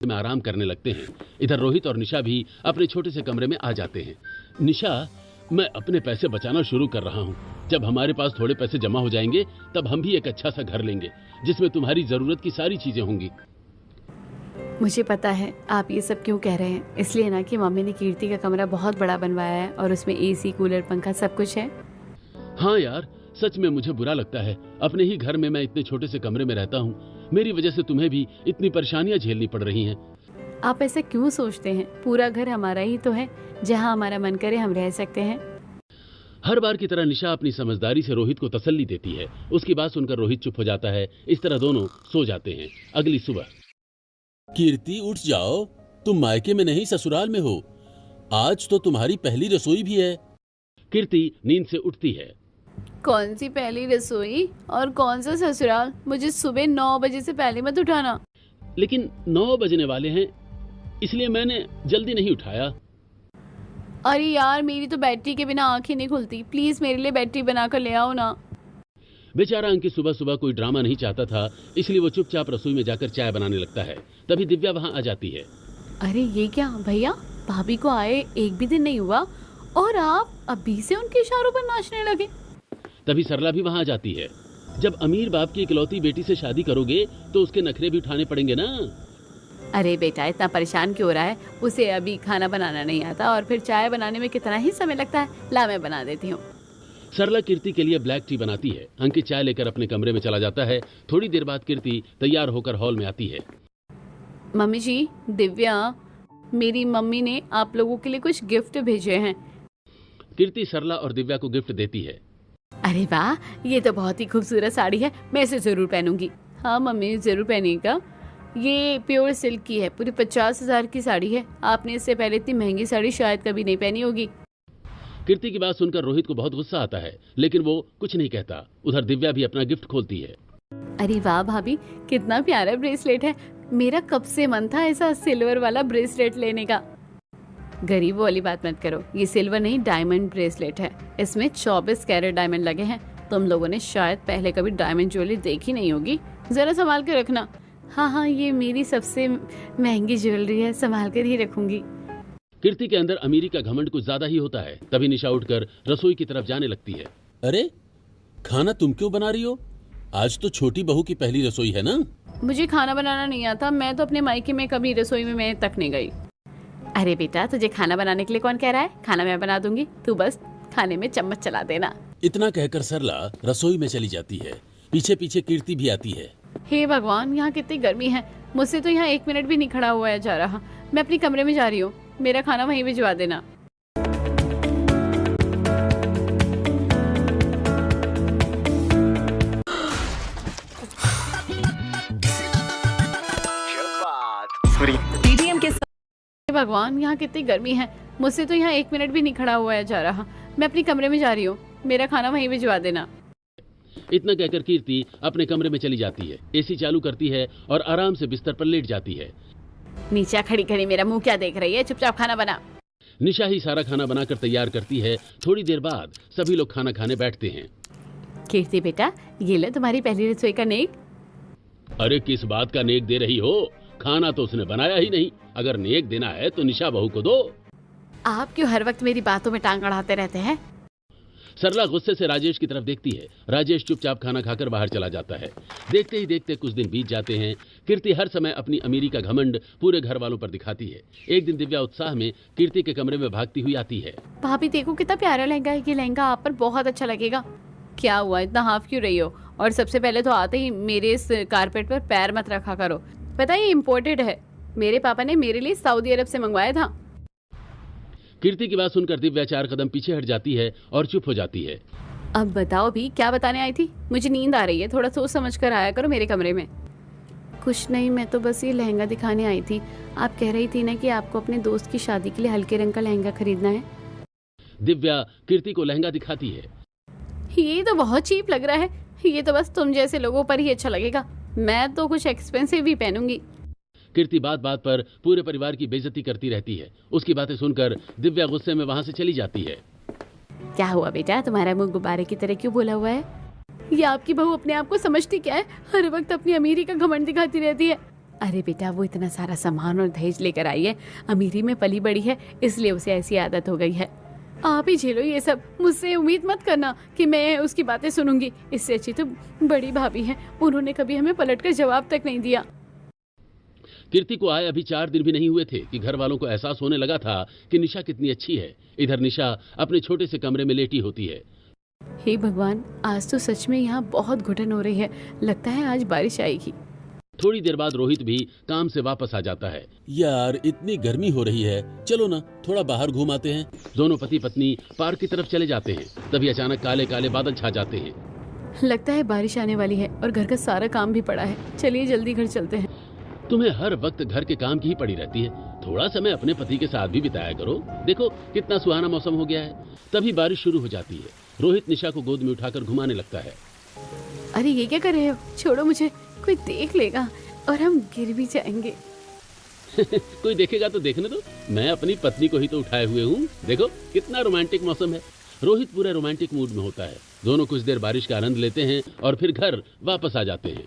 में आराम करने लगते हैं। इधर रोहित और निशा भी अपने छोटे से कमरे में आ जाते हैं। निशा, मैं अपने पैसे बचाना शुरू कर रहा हूँ। जब हमारे पास थोड़े पैसे जमा हो जाएंगे तब हम भी एक अच्छा सा घर लेंगे जिसमें तुम्हारी जरूरत की सारी चीजें होंगी। मुझे पता है आप ये सब क्यों कह रहे हैं, इसलिए ना कि मम्मी ने कीर्ति का कमरा बहुत बड़ा बनवाया है और उसमें एसी, कूलर, पंखा सब कुछ है। हाँ यार, सच में मुझे बुरा लगता है। अपने ही घर में मैं इतने छोटे से कमरे में रहता हूँ। मेरी वजह से तुम्हें भी इतनी परेशानियां झेलनी पड़ रही हैं। आप ऐसा क्यों सोचते हैं? पूरा घर हमारा ही तो है, जहाँ हमारा मन करे हम रह सकते हैं। हर बार की तरह निशा अपनी समझदारी से रोहित को तसल्ली देती है। उसकी बात सुनकर रोहित चुप हो जाता है। इस तरह दोनों सो जाते हैं। अगली सुबह, कीर्ति उठ जाओ, तुम मायके में नहीं ससुराल में हो। आज तो तुम्हारी पहली रसोई भी है। कीर्ति नींद से उठती है। कौन सी पहली रसोई और कौन सा ससुराल? मुझे सुबह 9 बजे से पहले मत उठाना। लेकिन 9 बजने वाले हैं, इसलिए मैंने जल्दी नहीं उठाया। अरे यार, मेरी तो बैटरी के बिना आंखें नहीं खुलती। प्लीज मेरे लिए बैटरी बना कर ले आओ ना। बेचारा अंकित सुबह सुबह कोई ड्रामा नहीं चाहता था, इसलिए वो चुपचाप रसोई में जाकर चाय बनाने लगता है। तभी दिव्या वहां आ जाती है। अरे ये क्या भैया, भाभी को आए एक भी दिन नहीं हुआ और आप अभी से उनके इशारों पर नाचने लगे। तभी सरला भी वहां आ जाती है। जब अमीर बाप की इकलौती बेटी से शादी करोगे तो उसके नखरे भी उठाने पड़ेंगे ना। अरे बेटा, इतना परेशान क्यों हो रहा है? उसे अभी खाना बनाना नहीं आता और फिर चाय बनाने में कितना ही समय लगता है। ला, मैं बना देती हूँ। सरला कीर्ति के लिए ब्लैक टी बनाती है। अंकित चाय लेकर अपने कमरे में चला जाता है। थोड़ी देर बाद कीर्ति तैयार होकर हॉल में आती है। मम्मी जी, दिव्या, मेरी मम्मी ने आप लोगों के लिए कुछ गिफ्ट भेजे हैं। कीर्ति सरला और दिव्या को गिफ्ट देती है। अरे वाह, ये तो बहुत ही खूबसूरत साड़ी है, मैं इसे जरूर पहनूंगी। हाँ मम्मी, जरूर पहनिएगा। ये प्योर सिल्क की है, पूरी 50,000 की साड़ी है। आपने इससे पहले इतनी महंगी साड़ी शायद कभी नहीं पहनी होगी। कीर्ति की बात सुनकर रोहित को बहुत गुस्सा आता है, लेकिन वो कुछ नहीं कहता। उधर दिव्या भी अपना गिफ्ट खोलती है। अरे वाह भाभी, कितना प्यारा ब्रेसलेट है। मेरा कब से मन था ऐसा सिल्वर वाला ब्रेसलेट लेने का। गरीब वाली बात मत करो, ये सिल्वर नहीं डायमंड ब्रेसलेट है। इसमें 24 कैरेट डायमंड लगे हैं। तुम लोगों ने शायद पहले कभी डायमंड ज्वेलरी देखी नहीं होगी। जरा संभाल कर रखना। हाँ हाँ, ये मेरी सबसे महंगी ज्वेलरी है, संभाल कर ही रखूंगी। कीर्ति के अंदर अमीरी का घमंड कुछ ज्यादा ही होता है। तभी निशा उठकर रसोई की तरफ जाने लगती है। अरे, खाना तुम क्यों बना रही हो? आज तो छोटी बहू की पहली रसोई है ना। मुझे खाना बनाना नहीं आता। मैं तो अपने मायके में कभी रसोई में मैं तक नहीं गई। अरे बेटा, तुझे खाना बनाने के लिए कौन कह रहा है? खाना मैं बना दूंगी, तू बस खाने में चम्मच चला देना। इतना कहकर सरला रसोई में चली जाती है। पीछे पीछे कीर्ति भी आती है। हे भगवान, यहाँ कितनी गर्मी है। मुझसे तो यहाँ 1 मिनट भी नहीं खड़ा हुआ जा रहा। मैं अपने कमरे में जा रही हूँ, मेरा खाना वहीं भिजवा देना। हे भगवान, यहाँ कितनी गर्मी है। मुझसे तो यहाँ 1 मिनट भी नहीं खड़ा हुआ जा रहा। मैं अपने कमरे में जा रही हूँ, मेरा खाना वहीं भिजवा देना। इतना कहकर कीर्ति अपने कमरे में चली जाती है। एसी चालू करती है और आराम से बिस्तर पर लेट जाती है। नीचे खड़ी खड़ी मेरा मुंह क्या देख रही है? चुपचाप खाना बना। निशा ही सारा खाना बनाकर तैयार करती है। थोड़ी देर बाद सभी लोग खाना खाने बैठते हैं। कीर्ति बेटा, ये लो तुम्हारी पहली रसोई का नेक। अरे, किस बात का नेक दे रही हो? खाना तो उसने बनाया ही नहीं। अगर नेक देना है तो निशा बहू को दो। आप क्यों हर वक्त मेरी बातों में टांग अड़ाते रहते हैं? सरला गुस्से से राजेश की तरफ देखती है। राजेश चुपचाप खाना खाकर बाहर चला जाता है। देखते ही देखते कुछ दिन बीत जाते हैं। कीर्ति हर समय अपनी अमीरी का घमंड पूरे घर वालों पर दिखाती है। एक दिन दिव्या उत्साह में कीर्ति के कमरे में भागती हुई आती है। भाभी देखो कितना प्यारा लहंगा है। ये लहंगा आप पर बहुत अच्छा लगेगा। क्या हुआ, इतना हाफ क्यों रही हो? और सबसे पहले तो आते ही मेरे इस कारपेट पर पैर मत रखा करो। पता है ये इम्पोर्टेड है। मेरे पापा ने मेरे लिए सऊदी अरब से मंगवाया था। कीर्ति की बात सुनकर दिव्या 4 कदम पीछे हट जाती है और चुप हो जाती है। अब बताओ भी, क्या बताने आई थी? मुझे नींद आ रही है, थोड़ा सोच समझ कर आया करो मेरे कमरे में। कुछ नहीं, मैं तो बस ये लहंगा दिखाने आई थी। आप कह रही थी ना कि आपको अपने दोस्त की शादी के लिए हल्के रंग का लहंगा खरीदना है। दिव्या कीर्ति को लहंगा दिखाती है। ये तो बहुत चीप लग रहा है। ये तो बस तुम जैसे लोगों पर ही अच्छा लगेगा। मैं तो कुछ एक्सपेंसिव भी पहनूंगी। कीर्ति बात बात पर पूरे परिवार की बेइज्जती करती रहती है। उसकी बातें सुनकर दिव्या गुस्से में वहां से चली जाती है। क्या हुआ बेटा, तुम्हारा मुंह गुब्बारे की तरह क्यों बोला हुआ है? ये आपकी बहू अपने आप को समझती क्या है? हर वक्त अपनी अमीरी का घमंड दिखाती रहती है। अरे बेटा, वो इतना सारा सामान और दहेज लेकर आई है, अमीरी में पली बड़ी है, इसलिए उसे ऐसी आदत हो गई है। आप ही झेलो ये सब, मुझसे उम्मीद मत करना कि मैं उसकी बातें सुनूंगी। इससे अच्छी तो बड़ी भाभी हैं, उन्होंने कभी हमें पलटकर जवाब तक नहीं दिया। कीर्ति को आए अभी 4 दिन भी नहीं हुए थे कि घर वालों को एहसास होने लगा था कि निशा कितनी अच्छी है। इधर निशा अपने छोटे से कमरे में लेटी होती है। हे भगवान, आज तो सच में यहाँ बहुत घुटन हो रही है, लगता है आज बारिश आएगी। थोड़ी देर बाद रोहित भी काम से वापस आ जाता है। यार, इतनी गर्मी हो रही है, चलो ना थोड़ा बाहर घूम आते हैं। दोनों पति पत्नी पार्क की तरफ चले जाते हैं। तभी अचानक काले काले बादल छा जाते हैं। लगता है बारिश आने वाली है और घर का सारा काम भी पड़ा है। चलिए जल्दी घर चलते हैं। तुम्हें हर वक्त घर के काम की ही पड़ी रहती है, थोड़ा समय अपने पति के साथ भी बिताया करो। देखो कितना सुहाना मौसम हो गया है। तभी बारिश शुरू हो जाती है। रोहित निशा को गोद में उठाकर घुमाने लगता है। अरे ये क्या कर रहे हो, छोड़ो मुझे, कोई देख लेगा और हम गिर भी जाएंगे। कोई देखेगा तो देखने दो, मैं अपनी पत्नी को ही तो उठाए हुए हूँ। देखो कितना रोमांटिक मौसम है। रोहित पूरे रोमांटिक मूड में होता है। दोनों कुछ देर बारिश का आनंद लेते हैं और फिर घर वापस आ जाते हैं।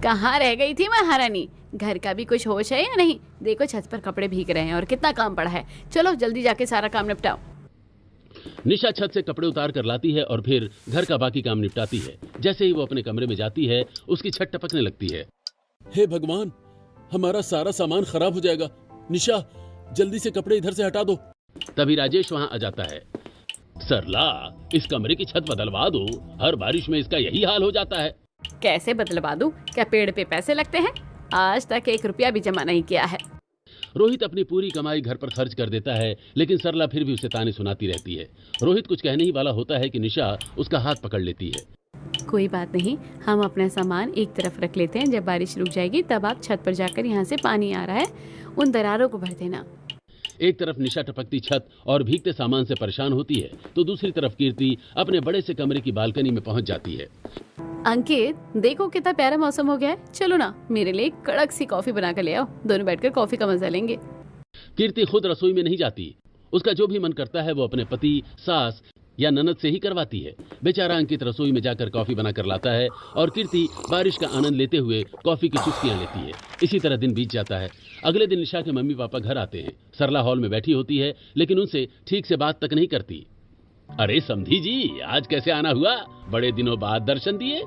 कहाँ रह गई थी महारानी, घर का भी कुछ होश है या नहीं? देखो छत पर कपड़े भीग रहे हैं और कितना काम पड़ा है। चलो जल्दी जाके सारा काम निपटाओ। निशा छत से कपड़े उतार कर लाती है और फिर घर का बाकी काम निपटाती है। जैसे ही वो अपने कमरे में जाती है, उसकी छत टपकने लगती है। हे भगवान, हमारा सारा सामान खराब हो जाएगा। निशा, जल्दी से कपड़े इधर से हटा दो। तभी राजेश वहां आ जाता है। सरला, इस कमरे की छत बदलवा दो, हर बारिश में इसका यही हाल हो जाता है। कैसे बदलवा दूं? क्या पेड़ पे पैसे लगते हैं? आज तक 1 रुपया भी जमा नहीं किया है। रोहित अपनी पूरी कमाई घर पर खर्च कर देता है, लेकिन सरला फिर भी उसे ताने सुनाती रहती है। रोहित कुछ कहने ही वाला होता है कि निशा उसका हाथ पकड़ लेती है। कोई बात नहीं, हम अपना सामान एक तरफ रख लेते हैं। जब बारिश रुक जाएगी तब आप छत पर जाकर यहाँ से पानी आ रहा है उन दरारों को भर देना। एक तरफ निशा टपकती छत और भीगते सामान से परेशान होती है, तो दूसरी तरफ कीर्ति अपने बड़े से कमरे की बालकनी में पहुंच जाती है। अंकित, देखो कितना प्यारा मौसम हो गया है, चलो ना मेरे लिए कड़क सी कॉफी बना कर ले आओ, दोनों बैठकर कॉफी का मजा लेंगे। कीर्ति खुद रसोई में नहीं जाती। उसका जो भी मन करता है वो अपने पति, सास या ननद से ही करवाती है। बेचारा अंकित रसोई में जाकर कॉफी बना कर लाता है और कीर्ति बारिश का आनंद लेते हुए कॉफी की चुस्कियां लेती है। इसी तरह दिन बीत जाता है। अगले दिन निशा के मम्मी पापा घर आते हैं। सरला हॉल में बैठी होती है, लेकिन उनसे ठीक से बात तक नहीं करती। अरे समधी जी, आज कैसे आना हुआ? बड़े दिनों बाद दर्शन दिए।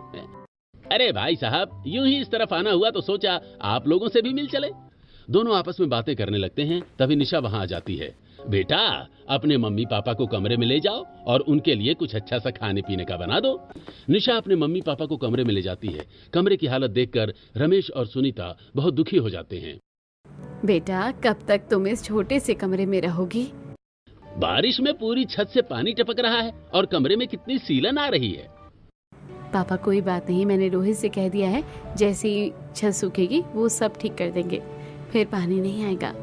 अरे भाई साहब, यूं ही इस तरफ आना हुआ तो सोचा आप लोगों से भी मिल चले। दोनों आपस में बातें करने लगते हैं। तभी निशा वहां आ जाती है। बेटा, अपने मम्मी पापा को कमरे में ले जाओ और उनके लिए कुछ अच्छा सा खाने पीने का बना दो। निशा अपने मम्मी पापा को कमरे में ले जाती है। कमरे की हालत देखकर रमेश और सुनीता बहुत दुखी हो जाते हैं। बेटा, कब तक तुम इस छोटे से कमरे में रहोगी? बारिश में पूरी छत से पानी टपक रहा है और कमरे में कितनी सीलन आ रही है। पापा कोई बात नहीं, मैंने रोहित से कह दिया है, जैसे ही छत सूखेगी वो सब ठीक कर देंगे, फिर पानी नहीं आएगा।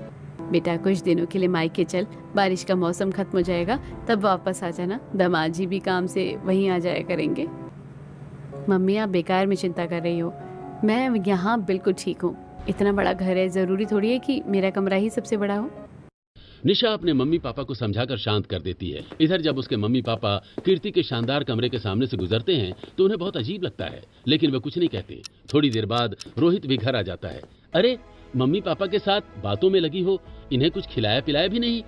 बेटा कुछ दिनों के लिए मायके चल, बारिश का मौसम खत्म हो जाएगा तब वापस आ जाना। दामाद जी भी काम से वहीं आ जाया करेंगे। मम्मी आप बेकार में चिंता कर रही हो, मैं यहाँ बिल्कुल ठीक हूँ। इतना बड़ा घर है, जरूरी थोड़ी है कि मेरा कमरा ही सबसे बड़ा हो। निशा अपने मम्मी पापा को समझाकर शांत कर देती है। इधर जब उसके मम्मी पापा कीर्ति के शानदार कमरे के सामने से गुजरते हैं तो उन्हें बहुत अजीब लगता है, लेकिन वे कुछ नहीं कहते। थोड़ी देर बाद रोहित भी घर आ जाता है। अरे, मम्मी पापा के साथ बातों में लगी हो, इन्हें कुछ खिलाया पिलाया भी नहीं।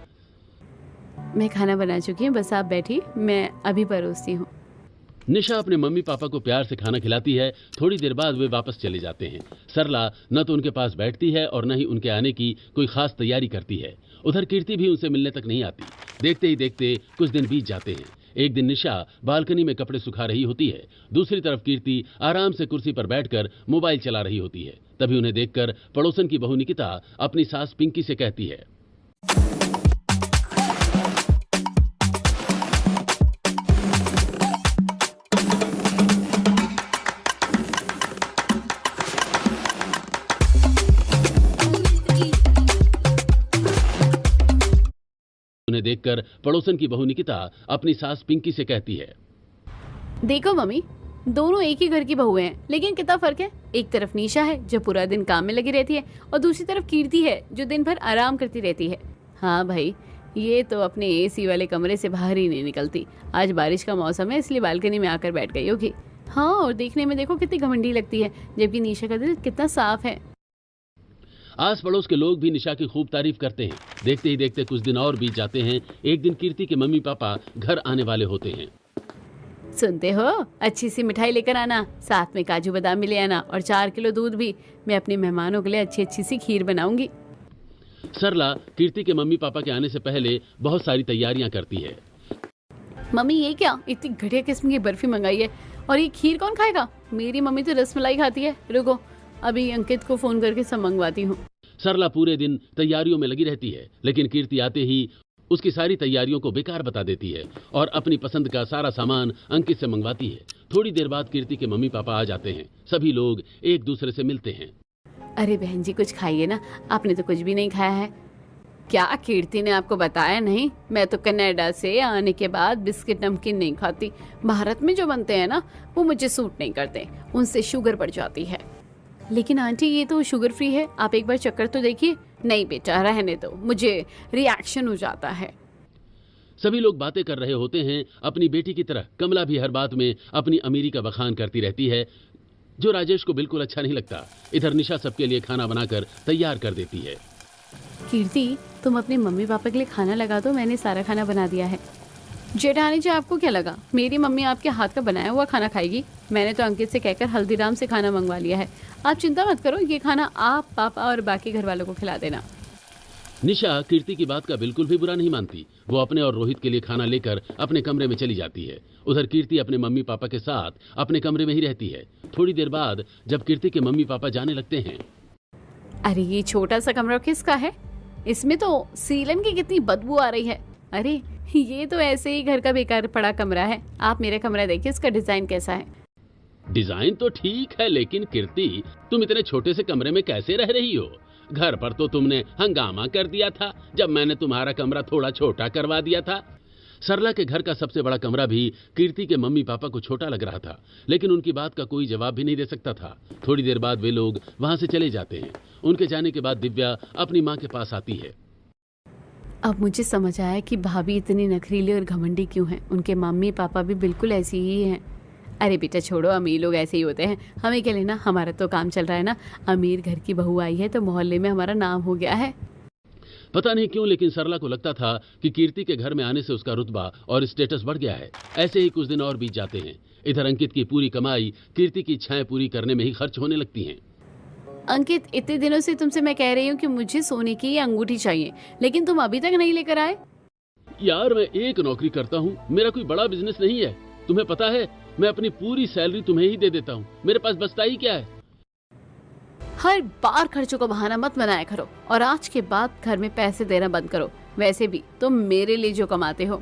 मैं खाना बना चुकी हूँ, बस आप बैठी, मैं अभी परोसती हूँ। निशा अपने मम्मी पापा को प्यार से खाना खिलाती है। थोड़ी देर बाद वे वापस चले जाते हैं। सरला न तो उनके पास बैठती है और न ही उनके आने की कोई खास तैयारी करती है। उधर कीर्ति भी उनसे मिलने तक नहीं आती। देखते ही देखते कुछ दिन बीत जाते हैं। एक दिन निशा बालकनी में कपड़े सुखा रही होती है। दूसरी तरफ कीर्ति आराम से कुर्सी पर बैठकर मोबाइल चला रही होती है। तभी उन्हें देखकर पड़ोसन की बहू निकिता अपनी सास पिंकी से कहती है। उन्हें देखकर पड़ोसन की बहू निकिता अपनी सास पिंकी से कहती है। देखो मम्मी, दोनों एक ही घर की बहू हैं, लेकिन कितना फर्क है। एक तरफ निशा है जो पूरा दिन काम में लगी रहती है और दूसरी तरफ कीर्ति है जो दिन भर आराम करती रहती है। हाँ भाई, ये तो अपने एसी वाले कमरे से बाहर ही नहीं निकलती। आज बारिश का मौसम है इसलिए बालकनी में आकर बैठ गई होगी। हाँ, और देखने में देखो कितनी घमंडी लगती है, जबकि निशा का दिल कितना साफ है। आस पड़ोस के लोग भी निशा की खूब तारीफ करते हैं। देखते ही देखते कुछ दिन और बीत जाते हैं। एक दिन कीर्ति के मम्मी पापा घर आने वाले होते हैं। सुनते हो, अच्छी सी मिठाई लेकर आना, साथ में काजू बादाम भी ले आना और 4 किलो दूध भी। मैं अपने मेहमानों के लिए अच्छी अच्छी सी खीर बनाऊंगी। सरला कीर्ति के मम्मी पापा के आने से पहले बहुत सारी तैयारियां करती है। मम्मी ये क्या, इतनी घटिया किस्म की बर्फी मंगाई है, और ये खीर कौन खाएगा? मेरी मम्मी तो रसमलाई खाती है। रुको, अभी अंकित को फोन करके सब मंगवाती हूँ। सरला पूरे दिन तैयारियों में लगी रहती है, लेकिन कीर्ति आते ही उसकी सारी तैयारियों को बेकार बता देती है और अपनी पसंद का सारा सामान अंकित से मंगवाती है। थोड़ी देर बाद कीर्ति के मम्मी पापा आ जाते हैं। सभी लोग एक दूसरे से मिलते हैं। अरे बहन जी, कुछ खाइए ना, आपने तो कुछ भी नहीं खाया है। क्या कीर्ति ने आपको बताया नहीं? मैं तो कनाडा से आने के बाद बिस्किट नमकीन नहीं खाती। भारत में जो बनते हैं ना, वो मुझे सूट नहीं करते, उनसे शुगर बढ़ जाती है। लेकिन आंटी, ये तो शुगर फ्री है, आप एक बार चक्कर तो देखिए। नहीं बेटा, रहने दो, मुझे रिएक्शन हो जाता है। सभी लोग बातें कर रहे होते हैं। अपनी बेटी की तरह कमला भी हर बात में अपनी अमीरी का बखान करती रहती है, जो राजेश को बिल्कुल अच्छा नहीं लगता। इधर निशा सबके लिए खाना बनाकर तैयार कर देती है। कीर्ति, तुम अपने मम्मी पापा के लिए खाना लगा दो, मैंने सारा खाना बना दिया है। जेठानी जी, आपको क्या लगा मेरी मम्मी आपके हाथ का बनाया हुआ खाना खाएगी? मैंने तो अंकित से कहकर हल्दीराम से खाना मंगवा लिया है। आप चिंता मत करो, ये खाना आप, पापा और बाकी घर वालों को खिला देना। निशा कीर्ति की बात का बिल्कुल भी बुरा नहीं मानती। वो अपने और रोहित के लिए खाना लेकर अपने कमरे में चली जाती है। उधर कीर्ति अपने मम्मी पापा के साथ अपने कमरे में ही रहती है। थोड़ी देर बाद जब कीर्ति के मम्मी पापा जाने लगते हैं। अरे ये छोटा सा कमरा किसका है? इसमें तो सीलन की कितनी बदबू आ रही है। अरे ये तो ऐसे ही घर का बेकार पड़ा कमरा है। आप मेरा कमरा देखिए, इसका डिजाइन कैसा है। डिजाइन तो ठीक है, लेकिन कीर्ति, तुम इतने छोटे से कमरे में कैसे रह रही हो? घर पर तो तुमने हंगामा कर दिया था जब मैंने तुम्हारा कमरा थोड़ा छोटा करवा दिया था। सरला के घर का सबसे बड़ा कमरा भी कीर्ति के मम्मी पापा को छोटा लग रहा था, लेकिन उनकी बात का कोई जवाब भी नहीं दे सकता था। थोड़ी देर बाद वे लोग वहां से चले जाते हैं। उनके जाने के बाद दिव्या अपनी माँ के पास आती है। अब मुझे समझ आया कि भाभी इतनी नखरीली और घमंडी क्यों हैं। उनके मम्मी पापा भी बिल्कुल ऐसी ही हैं। अरे बेटा छोड़ो, अमीर लोग ऐसे ही होते हैं, हमें क्या लेना, हमारा तो काम चल रहा है ना। अमीर घर की बहू आई है तो मोहल्ले में हमारा नाम हो गया है। पता नहीं क्यों, लेकिन सरला को लगता था कि कीर्ति के घर में आने से उसका रुतबा और स्टेटस बढ़ गया है। ऐसे ही कुछ दिन और बीत जाते हैं। इधर अंकित की पूरी कमाई कीर्ति की इच्छाएं पूरी करने में ही खर्च होने लगती हैं। अंकित, इतने दिनों से तुमसे मैं कह रही हूँ कि मुझे सोने की ये अंगूठी चाहिए, लेकिन तुम अभी तक नहीं लेकर आए। यार, मैं एक नौकरी करता हूँ, मेरा कोई बड़ा बिजनेस नहीं है। तुम्हें पता है, मैं अपनी पूरी सैलरी तुम्हें ही दे देता हूँ। मेरे पास बचता ही क्या है? हर बार खर्चों का बहाना मत बनाया करो, और आज के बाद घर में पैसे देना बंद करो। वैसे भी तुम मेरे लिए जो कमाते हो।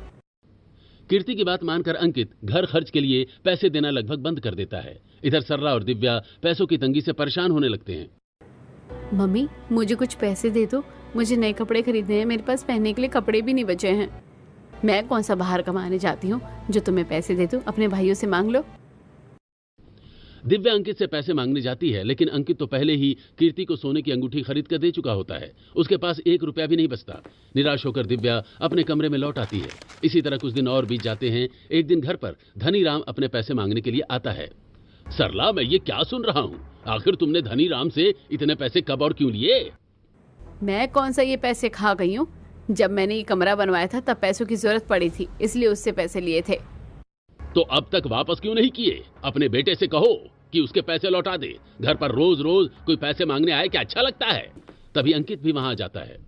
कीर्ति की बात मानकर अंकित घर खर्च के लिए पैसे देना लगभग बंद कर देता है। इधर सरला और दिव्या पैसों की तंगी से परेशान होने लगते हैं। मम्मी, मुझे कुछ पैसे दे दो, मुझे नए कपड़े खरीदने हैं। मेरे पास पहनने के लिए कपड़े भी नहीं बचे हैं। मैं कौन सा बाहर कमाने जाती हूँ जो तुम्हें पैसे दे दूं? अपने भाइयों से मांग लो। दिव्या अंकित से पैसे मांगने जाती है, लेकिन अंकित तो पहले ही कीर्ति को सोने की अंगूठी खरीद कर दे चुका होता है। उसके पास 1 रुपया भी नहीं बचता। निराश होकर दिव्या अपने कमरे में लौट आती है। इसी तरह कुछ दिन और बीत जाते हैं। एक दिन घर पर धनीराम अपने पैसे मांगने के लिए आता है। सरला, मैं ये क्या सुन रहा हूँ? आखिर तुमने धनीराम से इतने पैसे कब और क्यों लिए? मैं कौन सा ये पैसे खा गई हूँ? जब मैंने ये कमरा बनवाया था तब पैसों की जरूरत पड़ी थी, इसलिए उससे पैसे लिए थे। तो अब तक वापस क्यों नहीं किए? अपने बेटे से कहो कि उसके पैसे लौटा दे। घर पर रोज रोज कोई पैसे मांगने आए, क्या अच्छा लगता है? तभी अंकित भी वहां आ जाता है।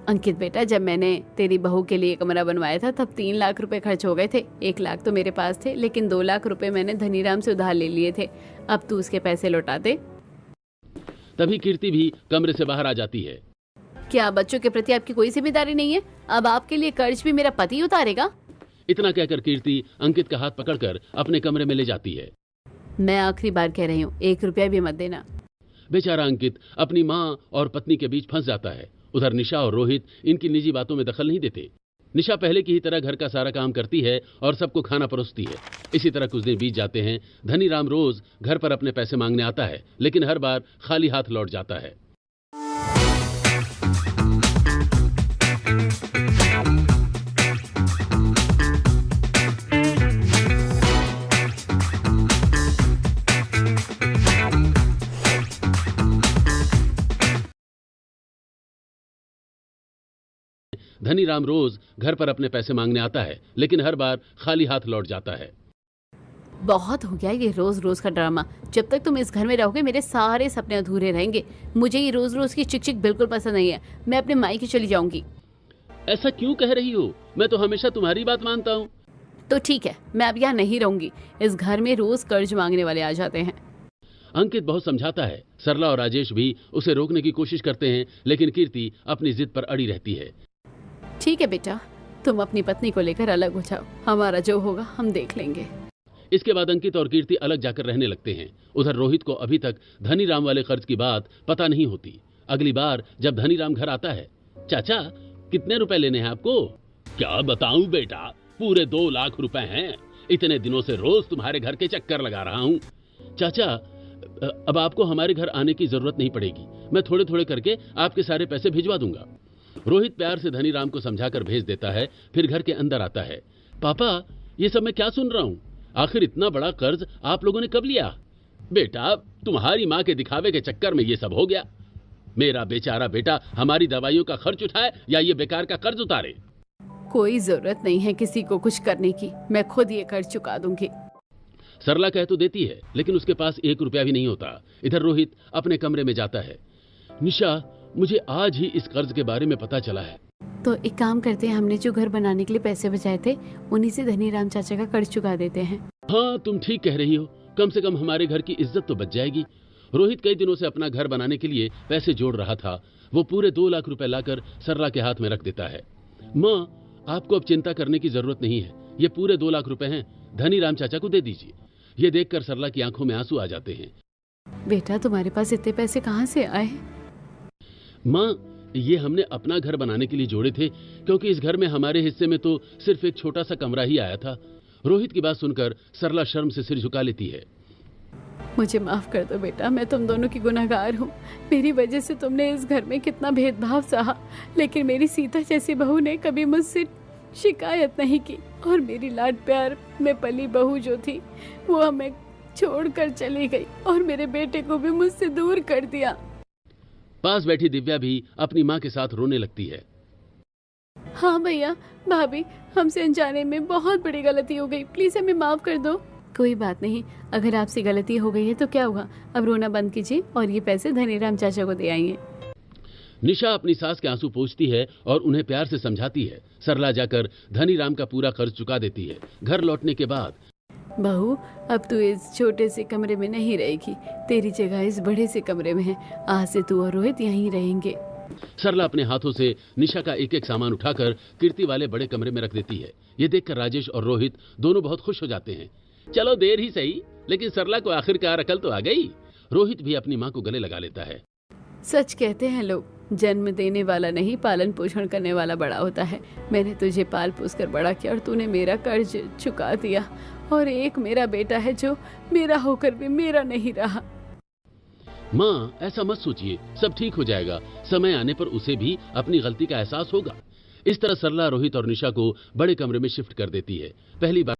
अंकित बेटा, जब मैंने तेरी बहू के लिए कमरा बनवाया था तब 3 लाख रुपए खर्च हो गए थे। 1 लाख तो मेरे पास थे, लेकिन 2 लाख रुपए मैंने धनीराम से उधार ले लिए थे। अब तू उसके पैसे लौटा दे। तभी कीर्ति भी कमरे से बाहर आ जाती है। क्या बच्चों के प्रति आपकी कोई जिम्मेदारी नहीं है? अब आपके लिए कर्ज भी मेरा पति उतारेगा? इतना कहकर कीर्ति अंकित का हाथ पकड़कर अपने कमरे में ले जाती है। मैं आखिरी बार कह रही हूँ, 1 रुपया भी मत देना। बेचारा अंकित अपनी माँ और पत्नी के बीच फंस जाता है। उधर निशा और रोहित इनकी निजी बातों में दखल नहीं देते। निशा पहले की ही तरह घर का सारा काम करती है और सबको खाना परोसती है। इसी तरह कुछ दिन बीत जाते हैं। धनीराम रोज घर पर अपने पैसे मांगने आता है, लेकिन हर बार खाली हाथ लौट जाता है। धनीराम रोज घर पर अपने पैसे मांगने आता है, लेकिन हर बार खाली हाथ लौट जाता है। बहुत हो गया ये रोज रोज का ड्रामा। जब तक तुम इस घर में रहोगे मेरे सारे सपने अधूरे रहेंगे। मुझे ये रोज रोज की चिक चिक बिल्कुल पसंद नहीं है। मैं अपने मायके चली जाऊंगी। ऐसा क्यों कह रही हो? मैं तो हमेशा तुम्हारी बात मानता हूँ। तो ठीक है, मैं अब यहाँ नहीं रहूंगी। इस घर में रोज कर्ज मांगने वाले आ जाते हैं। अंकित बहुत समझाता है। सरला और राजेश भी उसे रोकने की कोशिश करते हैं, लेकिन कीर्ति अपनी जिद पर अड़ी रहती है। ठीक है बेटा, तुम अपनी पत्नी को लेकर अलग हो जाओ। हमारा जो होगा हम देख लेंगे। इसके बाद अंकित और कीर्ति अलग जाकर रहने लगते हैं। उधर रोहित को अभी तक धनीराम वाले कर्ज की बात पता नहीं होती। अगली बार जब धनीराम घर आता है, चाचा कितने रुपए लेने हैं आपको? क्या बताऊं बेटा, पूरे 2 लाख रुपए हैं। इतने दिनों से रोज तुम्हारे घर के चक्कर लगा रहा हूं। चाचा अब आपको हमारे घर आने की जरूरत नहीं पड़ेगी। मैं थोड़े थोड़े करके आपके सारे पैसे भिजवा दूंगा। रोहित प्यार से धनीराम को समझाकर भेज देता है, फिर घर के अंदर आता है। पापा ये सब मैं क्या सुन रहा हूं? आखिर इतना बड़ा कर्ज आप लोगों ने कब लिया? बेटा तुम्हारी माँ के दिखावे के चक्कर में ये सब हो गया। मेरा बेचारा बेटा हमारी दवाइयों का खर्च उठाए या ये बेकार का कर्ज उतारे? कोई जरूरत नहीं है किसी को कुछ करने की। मैं खुद ये कर्ज चुका दूंगी। सरला कह तो देती है, लेकिन उसके पास 1 रुपया भी नहीं होता। इधर रोहित अपने कमरे में जाता है। निशा, मुझे आज ही इस कर्ज के बारे में पता चला है। तो एक काम करते हैं, हमने जो घर बनाने के लिए पैसे बचाए थे उन्हीं से धनीराम चाचा का कर्ज चुका देते हैं। हाँ तुम ठीक कह रही हो। कम से कम हमारे घर की इज्जत तो बच जाएगी। रोहित कई दिनों से अपना घर बनाने के लिए पैसे जोड़ रहा था। वो पूरे 2 लाख रुपए लाकर सरला के हाथ में रख देता है। माँ, आपको अब चिंता करने की जरूरत नहीं है। ये पूरे 2 लाख रुपए हैं, धनीराम चाचा को दे दीजिए। ये देखकर सरला की आंखों में आंसू आ जाते हैं। बेटा तुम्हारे पास इतने पैसे कहाँ से आए? माँ, ये हमने अपना घर बनाने के लिए जोड़े थे, क्योंकि इस घर में हमारे हिस्से में तो सिर्फ एक छोटा सा कमरा ही आया था। रोहित की बात सुनकर सरला शर्म से सिर झुका लेती है। मुझे माफ कर दो बेटा, मैं तुम दोनों की गुनहगार हूँ। मेरी वजह से तुमने इस घर में कितना भेदभाव सहा, लेकिन मेरी सीता जैसी बहू ने कभी मुझसे शिकायत नहीं की। और मेरी लाड प्यार में पली बहू जो थी वो हमें छोड़कर चली गई और मेरे बेटे को भी मुझसे दूर कर दिया। पास बैठी दिव्या भी अपनी माँ के साथ रोने लगती है। हाँ भैया, भाभी, हमसे अनजाने में बहुत बड़ी गलती हो गई। प्लीज हमें माफ कर दो। कोई बात नहीं, अगर आपसे गलती हो गई है तो क्या हुआ। अब रोना बंद कीजिए और ये पैसे धनीराम चाचा को दे आइए। निशा अपनी सास के आंसू पोंछती है और उन्हें प्यार से समझाती है। सरला जाकर धनीराम का पूरा कर्ज चुका देती है। घर लौटने के बाद, बहू, अब तू इस छोटे से कमरे में नहीं रहेगी। तेरी जगह इस बड़े से कमरे में है। आज से तू और रोहित यहीं रहेंगे। सरला अपने हाथों से निशा का एक एक सामान उठाकर कीर्ति वाले बड़े कमरे में रख देती है। ये देखकर राजेश और रोहित दोनों बहुत खुश हो जाते हैं। चलो देर ही सही, लेकिन सरला को आखिरकार अकल तो आ गई। रोहित भी अपनी माँ को गले लगा लेता है। सच कहते हैं लोग, जन्म देने वाला नहीं पालन पोषण करने वाला बड़ा होता है। मैंने तुझे पाल पोस कर बड़ा किया और तूने मेरा कर्ज चुका दिया। और एक मेरा बेटा है जो मेरा होकर भी मेरा नहीं रहा। माँ, ऐसा मत सोचिए, सब ठीक हो जाएगा। समय आने पर उसे भी अपनी गलती का एहसास होगा। इस तरह सरला रोहित और निशा को बड़े कमरे में शिफ्ट कर देती है। पहली बार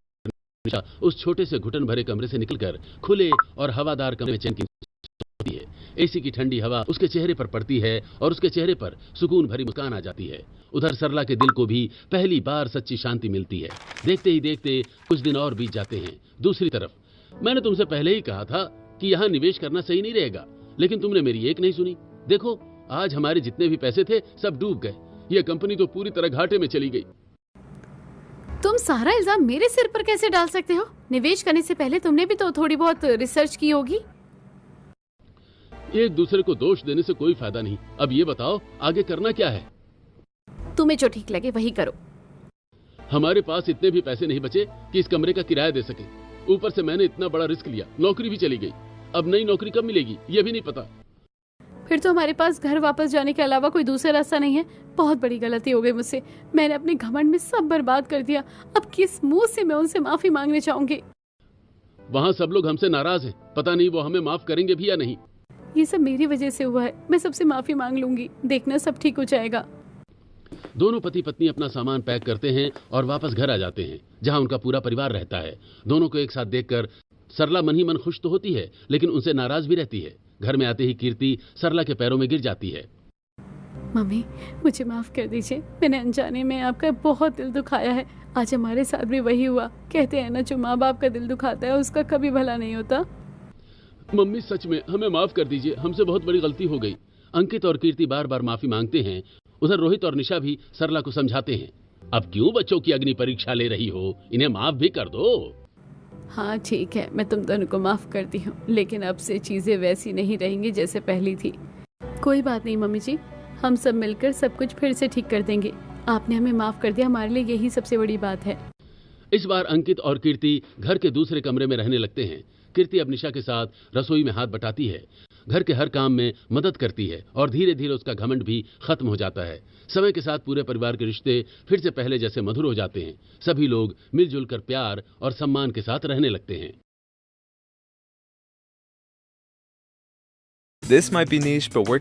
निशा उस छोटे से घुटन भरे कमरे से निकलकर खुले और हवादार कमरे में चैन की होती है। एसी की ठंडी हवा उसके चेहरे पर पड़ती है और उसके चेहरे पर सुकून भरी मुस्कान आ जाती है। उधर सरला के दिल को भी पहली बार सच्ची शांति मिलती है। देखते ही देखते कुछ दिन और बीत जाते हैं। दूसरी तरफ, मैंने तुमसे पहले ही कहा था कि यहाँ निवेश करना सही नहीं रहेगा, लेकिन तुमने मेरी एक नहीं सुनी। देखो, आज हमारे जितने भी पैसे थे सब डूब गए। यह कंपनी तो पूरी तरह घाटे में चली गई। तुम सारा इल्जाम मेरे सिर पर कैसे डाल सकते हो? निवेश करने से पहले तुमने भी तो थोड़ी बहुत रिसर्च की होगी। एक दूसरे को दोष देने से कोई फायदा नहीं। अब ये बताओ, आगे करना क्या है? तुम्हें जो ठीक लगे वही करो। हमारे पास इतने भी पैसे नहीं बचे कि इस कमरे का किराया दे सके। ऊपर से मैंने इतना बड़ा रिस्क लिया, नौकरी भी चली गई। अब नई नौकरी कब मिलेगी ये भी नहीं पता। फिर तो हमारे पास घर वापस जाने के अलावा कोई दूसरा रास्ता नहीं है। बहुत बड़ी गलती हो गई मुझसे। मैंने अपने घमंड में सब बर्बाद कर दिया। अब किस मुंह से मैं उनसे माफी मांगने चाहूंगी? वहाँ सब लोग हमसे नाराज हैं। पता नहीं वो हमें माफ करेंगे भी या नहीं। ये सब मेरी वजह से हुआ है। मैं सबसे माफी मांग लूंगी, देखना सब ठीक हो जाएगा। दोनों पति पत्नी अपना सामान पैक करते हैं और वापस घर आ जाते हैं, जहां उनका पूरा परिवार रहता है। दोनों को एक साथ देखकर सरला मन ही मन खुश तो होती है, लेकिन उनसे नाराज भी रहती है। घर में आते ही कीर्ति सरला के पैरों में गिर जाती है। मम्मी, मुझे माफ कर दीजिए, मैंने अनजाने में आपका बहुत दिल दुखाया है। आज हमारे साथ भी वही हुआ। कहते हैं ना, जो माँ बाप का दिल दुखाता है उसका कभी भला नहीं होता। मम्मी सच में हमें माफ कर दीजिए, हमसे बहुत बड़ी गलती हो गई। अंकित और कीर्ति बार बार माफी मांगते हैं। उधर रोहित और निशा भी सरला को समझाते हैं। अब क्यों बच्चों की अग्नि परीक्षा ले रही हो, इन्हें माफ भी कर दो। हाँ ठीक है, मैं तुम दोनों को माफ करती हूँ, लेकिन अब से चीजें वैसी नहीं रहेंगी जैसे पहली थी। कोई बात नहीं मम्मी जी, हम सब मिलकर सब कुछ फिर से ठीक कर देंगे। आपने हमें माफ कर दिया, हमारे लिए यही सबसे बड़ी बात है। इस बार अंकित और कीर्ति घर के दूसरे कमरे में रहने लगते हैं। कीर्ति अब निशा के साथ रसोई में हाथ बटाती है, घर के हर काम में मदद करती है और धीरे धीरे उसका घमंड भी खत्म हो जाता है। समय के साथ पूरे परिवार के रिश्ते फिर से पहले जैसे मधुर हो जाते हैं। सभी लोग मिलजुल कर प्यार और सम्मान के साथ रहने लगते हैं। This might be niche, but where can